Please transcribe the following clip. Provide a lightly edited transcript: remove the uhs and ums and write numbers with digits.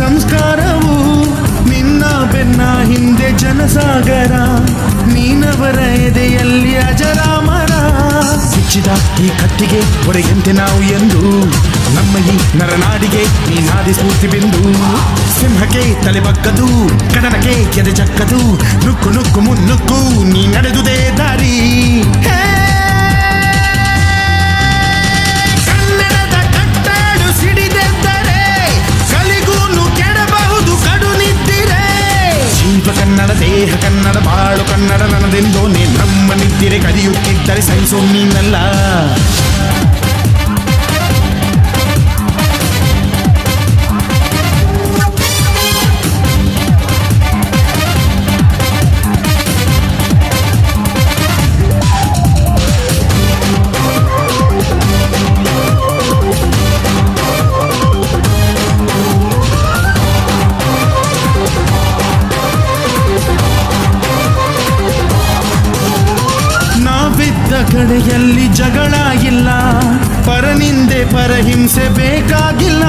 ಸಂಸ್ಕಾರವು ನಿನ್ನ ಬೆನ್ನ ಹಿಂದೆ ಜನಸಾಗರ, ನೀನವರ ಎದೆಯಲ್ಲಿ ಅಜರಾಮರ. ಬಿಚ್ಚಿದ ಈ ಕತ್ತಿಗೆ ಹೊರೆಯಂತೆ ನಾವು ಎಂದು, ನಮ್ಮ ಈ ನರನಾಡಿಗೆ ನೀನಾದಿ ಸ್ಫೂರ್ತಿ ಬಿಂದು. ಸಿಂಹಕ್ಕೆ ತಲೆ ಬಗ್ಗದು, ಕಡನಕ್ಕೆ ಎದೆ ಚಕ್ಕದು, ನುಕ್ಕು ನುಕ್ಕು ಮುನ್ನುಕ್ಕು ನೀ ನಡೆದುದೇ ದಾರಿ. ಕನ್ನಡದ ಕಟ್ಟಾಡು ಸಿಡಿದೆದ್ದರೆ ಕಲಿಗೂನು ಕೆಡಬಹುದು ಕಡು ನಿದ್ದಿರೆ. ಜೀವ ಕನ್ನಡ, ದೇಹ ಕನ್ನಡ, ಬಾಳು ಕನ್ನಡ ನನ್ನದೆಂದೋನೆ. ನಮ್ಮ ನಿದ್ದಿರೆ ಕಲಿಯುತ್ತಿದ್ದರೆ ಸಹಿಸೋ ನೀನಲ್ಲ. ಕಡೆಯಲ್ಲಿ ಜಗಳ ಇಲ್ಲ, ಪರನಿಂದೆ ಪರಹಿಂಸೆ ಬೇಕಾಗಿಲ್ಲ.